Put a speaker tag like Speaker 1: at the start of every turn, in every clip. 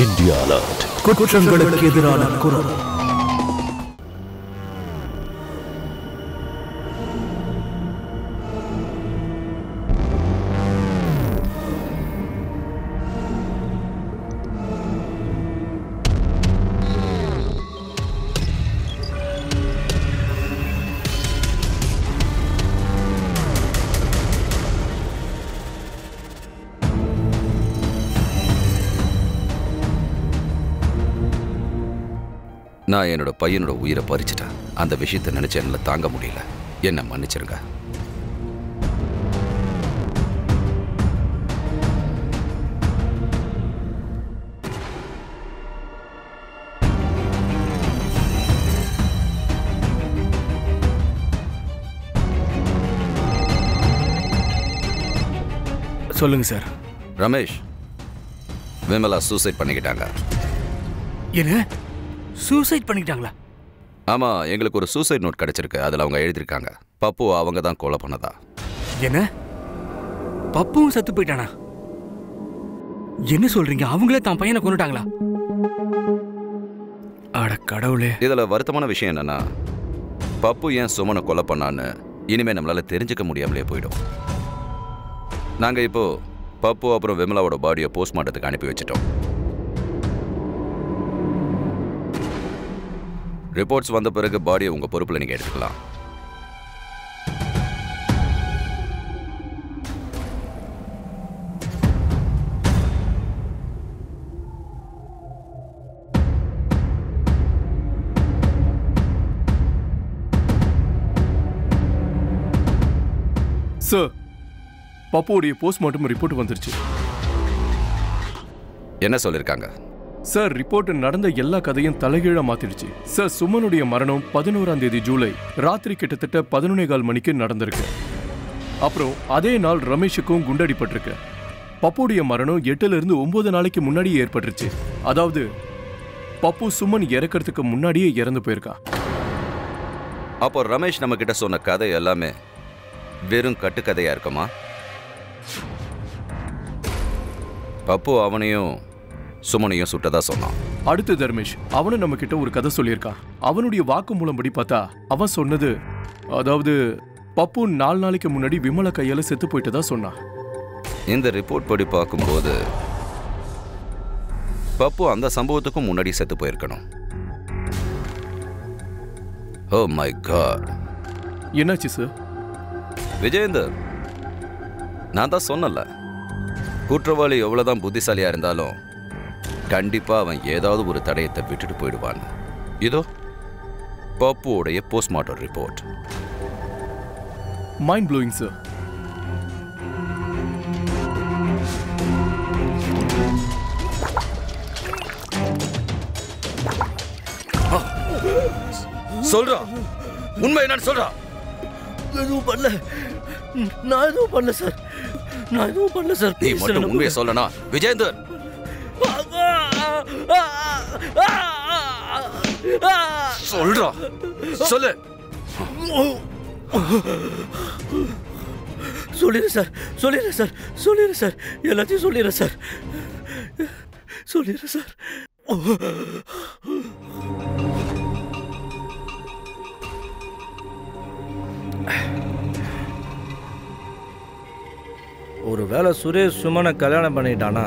Speaker 1: India Alert. குற்றங்களுக்கு எதிரான குரல்.
Speaker 2: நான் என்னோட பையனோட உயிரை பறிச்சிட்டேன். அந்த விஷயத்தை நினைச்சு என்னால தாங்க முடியல. என்ன மன்னிச்சிருங்க.
Speaker 3: சொல்லுங்க சார்.
Speaker 2: ரமேஷ், விமலா சூசைட் பண்ணிக்கிட்டாங்க.
Speaker 3: என்ன? சூசைட் பண்ணிக்கிட்டாங்களா?
Speaker 2: ஆமா, எங்களுக்கு ஒரு சூசைட் நோட் கிடைச்சிருக்கு. அதுல அவங்க எழுதியிருக்காங்க, பப்பு அவங்க தான் கொலை பண்ணதா.
Speaker 3: என்ன? பப்புவும் செத்து போயிட்டானா? என்ன சொல்றீங்க? அவங்களே தான் பையனை கொன்னுட்டாங்களா? அட கடவுளே.
Speaker 2: இதுல வருத்தமான விஷயம் என்னன்னா, பப்பு ஏன் சுமனை கொலை பண்ணான்னு இனிமே நம்மளால தெரிஞ்சுக்க முடியாமலே போயிடும். நாங்க இப்போ பப்பு அப்புறம் விமலாவோட பாடியை போஸ்ட்மார்ட்டத்துக்கு அனுப்பி வச்சிட்டோம். ரிப்போர்ட்ஸ் வந்த பிறகு பாடியை உங்க பொறுப்புல நீங்க எடுத்துக்கலாம்.
Speaker 4: சார், பப்புவோடைய போஸ்ட்மார்ட்டம் ரிப்போர்ட் வந்துருச்சு.
Speaker 2: என்ன சொல்லிருக்காங்க
Speaker 4: சார்? ரிப்போர்ட் நடந்த எல்லா கதையும் தலைகீழா மாத்திடுச்சு சார். சுமனுடைய மரணம் 11ஆம் தேதி ஜூலை ராத்திரி கிட்டத்தட்ட 11:15 மணிக்கு நடந்திருக்கு. அப்புறம் அதே நாள் ரமேஷுக்கும் குண்டடிப்பட்டிருக்கு. பப்புடைய மரணம் 8ல இருந்து 9 நாளைக்கு முன்னாடியே ஏற்பட்டுருச்சு. அதாவது பப்பு சுமன் இறக்கிறதுக்கு முன்னாடியே இறந்து போயிருக்கா.
Speaker 2: அப்போ ரமேஷ் நம்ம கிட்ட சொன்ன கதை எல்லாமே வெறும் கட்டுக்கதையா இருக்குமா? பப்பு அவனையும் சுமனையும் சுட்டதா சொன்னான்.
Speaker 4: அடுத்து தர்மேஷ், அவனும் நம்ம கிட்ட ஒரு கதை சொல்லியிருக்கான். அவனுடைய வாக்கு மூலம் படி பார்த்தா அவன் சொன்னது, அதாவது பப்பு 4 நாளைக்கு முன்னாடி விமலா கையால செத்து போயிட்டதா சொன்னான்.
Speaker 2: இந்த ரிப்போர்ட் படி பார்க்கும்போது பப்பு அந்த சம்பவத்துக்கும் முன்னாடி செத்து போயிருக்கணும். Oh my god.
Speaker 4: என்னாச்சு சார்?
Speaker 2: விஜயேந்தர், நான் தான் சொன்னல, குற்றவாளி எவ்வளவுதான் புத்திசாலியா இருந்தாலும் கண்டிப்பா அவன் ஏதாவது ஒரு தடயத்தை விட்டுட்டு போயிடுவான். இதோ பப்புவோடைய postmortem report.
Speaker 4: Mind blowing sir.
Speaker 2: சொல்றா, உண்மை என்னன்னு சொல்றா.
Speaker 1: எதுவும் பண்ணல. நான் எதுவும் பண்ணல சார். நான் எதுவும் பண்ணல சார்.
Speaker 2: நீ மட்டும் உண்மையை சொல்லனா விஜயேந்தர். சொல்றா, சொல்லு.
Speaker 1: சொல்லிடுறேன் சார். சொல்லிடுறேன் சார். சொல்லிடுறேன் சார். எல்லாத்தையும் சொல்லிடுறேன் சார். சொல்லிடுறேன் சார். ஒரு வேளை சுரேஷ் சுமனை கல்யாணம் பண்ணிட்டானா,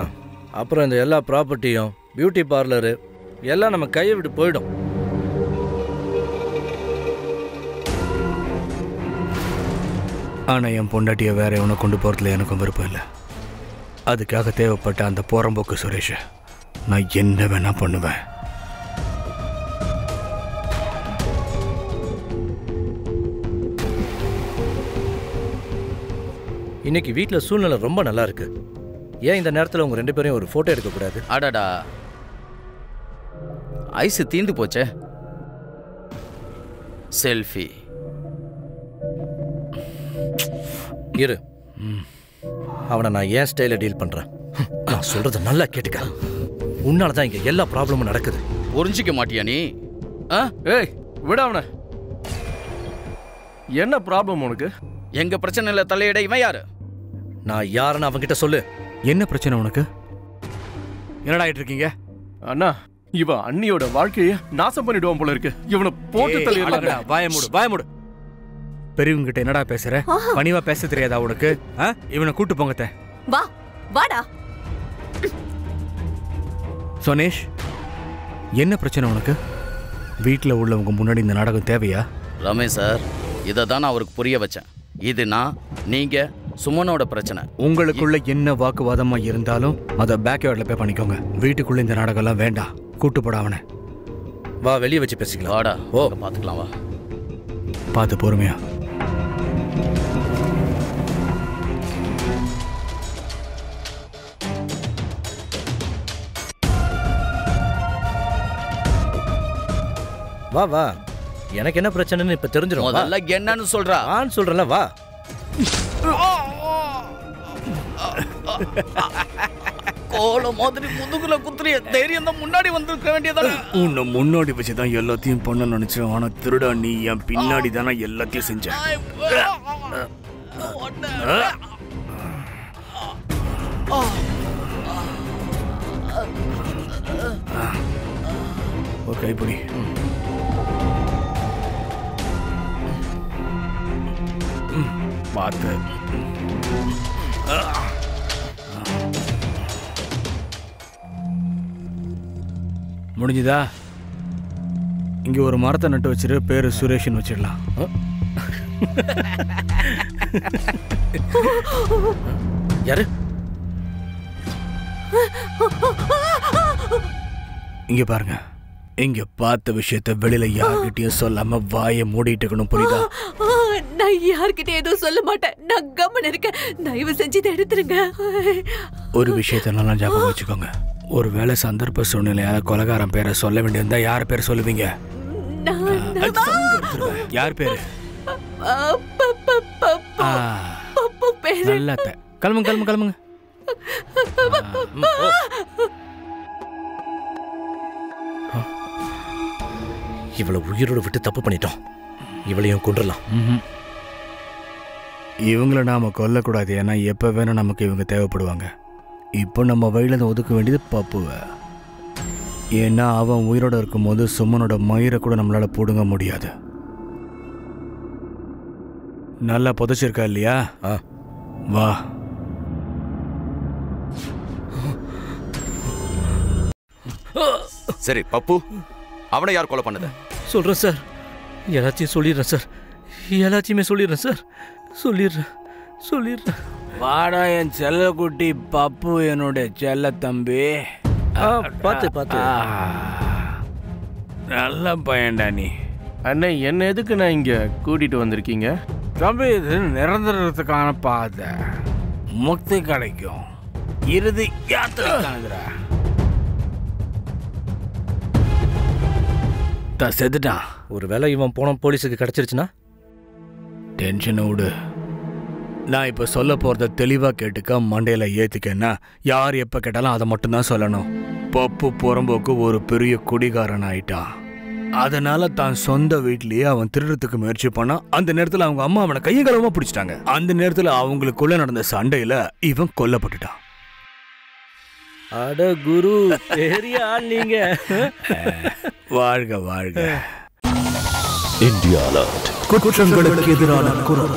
Speaker 1: அப்புறம் இந்த எல்லா ப்ராப்பர்ட்டியும், பியூட்டி பார்லரு எல்லாம் நம்ம கையை விட்டு போயிடும்.
Speaker 3: ஆனால் என் பொண்டாட்டியை வேற எவனை கொண்டு போகிறதுல எனக்கும் விருப்பம் இல்லை. அதுக்காக தேவைப்பட்ட அந்த போறம்போக்கு சுரேஷை நான் என்ன வேணா பண்ணுவேன்.
Speaker 1: இன்னைக்கு வீட்டில் சூழ்நிலை ரொம்ப நல்லா இருக்கு. ஏன் இந்த நேரத்தில் உங்க 2 பேரையும் ஒரு போட்டோ எடுக்கக்கூடாது?
Speaker 5: அடடா, ஐஸ் தீந்து போச்சே. செல்ஃபி
Speaker 1: இரு, அவனை நான் ஏன் ஸ்டைல டீல் பண்றேன். நான் சொல்றத நல்லா கேட்டுக்க. உன்னால தான் இங்க எல்லா ப்ராப்ளமும் நடக்குது.
Speaker 5: புரிஞ்சிக்க மாட்டியா நீ?
Speaker 4: ஏய், விட அவனை. என்ன ப்ராப்ளம் உனக்கு?
Speaker 5: எங்க பிரச்சனையில தலையிட இவன் யாரு?
Speaker 1: நான் யாருன்னு அவன்கிட்ட சொல்லு.
Speaker 3: என்ன பிரச்சனை உனக்கு? என்னடா ஆயிட்டு இருக்கீங்க?
Speaker 4: அண்ணா இவன் அண்ணியோட வாழ்க்கைய நாசம் பண்ணிடுவான் போல இருக்கு. இவனை போட்டு தள்ளிடலாம்.
Speaker 3: வாய மூடு. பெரியவங்க கிட்ட என்னடா பேசுற? பணிவா பேச தெரியாதா உனக்கு? இவனை கூட்டு போங்க.
Speaker 6: வாடா.
Speaker 3: சோனேஷ், என்ன பிரச்சனை உனக்கு? வீட்டில் உள்ளவங்க முன்னாடி இந்த நாடகம் தேவையா?
Speaker 5: ரமேஷ் சார், இதை தான் நான் அவருக்கு புரிய வச்சேன். இது நான் நீங்க சுமனோட பிரச்சனை.
Speaker 3: உங்களுக்குள்ள என்ன வாக்குவாதமா இருந்தாலும் அதை பேக் யார்ட்ல போய் பண்ணிக்கோங்க. வீட்டுக்குள்ள இந்த நாடகம்லாம் வேண்டாம். கூட்டு போட அவனை.
Speaker 1: வா, வெளியே வச்சு பேசிக்கலாம்.
Speaker 5: வாடா, பார்த்துக்கலாம். வா,
Speaker 3: பார்த்து பொறுமையா.
Speaker 1: வா வா, எனக்கு என்ன பிரச்சனைன்னு இப்ப தெரிஞ்சிடும்.
Speaker 5: முதல்ல என்னன்னு சொல்றா?
Speaker 1: நான் சொல்றேன்ல, வா.
Speaker 5: கோல மாதிரி முதுகுல குத்துறிய தைரியம் தான் முன்னாடி வந்திருக்க வேண்டியதானே.
Speaker 3: உன்னை முன்னாடி வச்சுதான் எல்லாத்தையும் பண்ண நினைச்சேன். ஆனா திருடா, நீ என் பின்னாடி தானே எல்லாத்தையும் செஞ்ச. ஒரு கைப்பிடி. பார்த்து முடிஞ்சுதா? இங்க ஒரு மரத்தை நட்டு வச்சிரு. பேரு சுரேஷன் வச்சிடலாம்.
Speaker 1: யாரு?
Speaker 3: இங்க பாருங்க. இங்க பார்த்த விஷயத்த வெளியில யார்கிட்டயும் சொல்லாம வாயை மூடிட்டு இருக்கணும், புரியுதா?
Speaker 6: நான் யார்கிட்ட எதுவும் சொல்ல மாட்டேன். நான் கம்மன் இருக்கேன். தயவு செஞ்சு இதை எடுத்துருங்க.
Speaker 3: ஒரு விஷயத்த நல்லா ஞாபகம் வச்சுக்கோங்க. ஒரு வேளை சந்தர்ப்ப சூழ்நிலையால கொலைகாரன் பேரை சொல்ல வேண்டியிருந்தா யார் பேரை சொல்லுவீங்க? யார் பேரு? நல்லாத்த. கிளம்புங்க.
Speaker 1: இவளை உயிரோட விட்டு தப்பு பண்ணிட்டோம். இவளையும் கொண்டுடலாம்.
Speaker 3: இவங்களை நாம கொல்லக்கூடாது. ஏன்னா எப்ப வேணும் நமக்கு இவங்க தேவைப்படுவாங்க. இப்போ நம்ம வழியில ஒதுக்க வேண்டியது பப்புவை. ஏன்னா அவன் உயிரோட இருக்கும்போது சுமனோட மயிரை கூட நம்மளால போடுங்க முடியாது. நல்லா புதைச்சிருக்கா இல்லையா? வா.
Speaker 2: சரி பப்பு, அவனை யார் கொலை பண்ணது?
Speaker 1: சொல்றேன் சார், எல்லாத்தையும் சொல்லிடுறேன் சார். எல்லாத்தையுமே சொல்லிடுறேன் சார். சொல்லிடுறேன்.
Speaker 3: வாடா என் செல்ல குட்டி பப்பு, என்னுடைய செல்ல தம்பி.
Speaker 1: பார்த்து
Speaker 3: நல்ல பையன்டா நீ.
Speaker 4: அண்ணே, என்ன எதுக்கு நான் இங்க கூட்டிட்டு வந்திருக்கீங்க?
Speaker 3: தம்பி, இது நிரந்தரத்துக்கான பாதை. முக்தி கிடைக்கும். இறுதி யாத்திரைக்கானதுடா. செத்துட்டான்.
Speaker 1: ஒருவேளை இவன் போன போலீஸுக்கு கிடைச்சிருச்சுன்னா?
Speaker 3: டென்ஷனை விடு. நான் இப்ப சொல்ல போறத தெளிவா கேட்டுக்க, மண்டையில ஏத்திக்கன்னா யார் எப்ப கேட்டாலும் அதை மட்டும்தான் சொல்லணும். பப்பு புறம்போக்கு ஒரு பெரிய குடிகாரன் ஆயிட்டான். அதனால தான் சொந்த வீட்லயே அவன் திருடத்துக்கு முயற்சி பண்ணா. அந்த நேரத்துல அவங்க அம்மா அவனை கையகலமா பிடிச்சிட்டாங்க. அந்த நேரத்துல அவங்களுக்குள்ள நடந்த சண்டையில இவன் கொல்லப்பட்டுட்டான்.
Speaker 1: அட குரு, பெரிய ஆள் நீங்க.
Speaker 3: வாழ்க வாழ்க.
Speaker 7: India alert.
Speaker 3: குற்றங்களுக்கு எதிரான குரல்.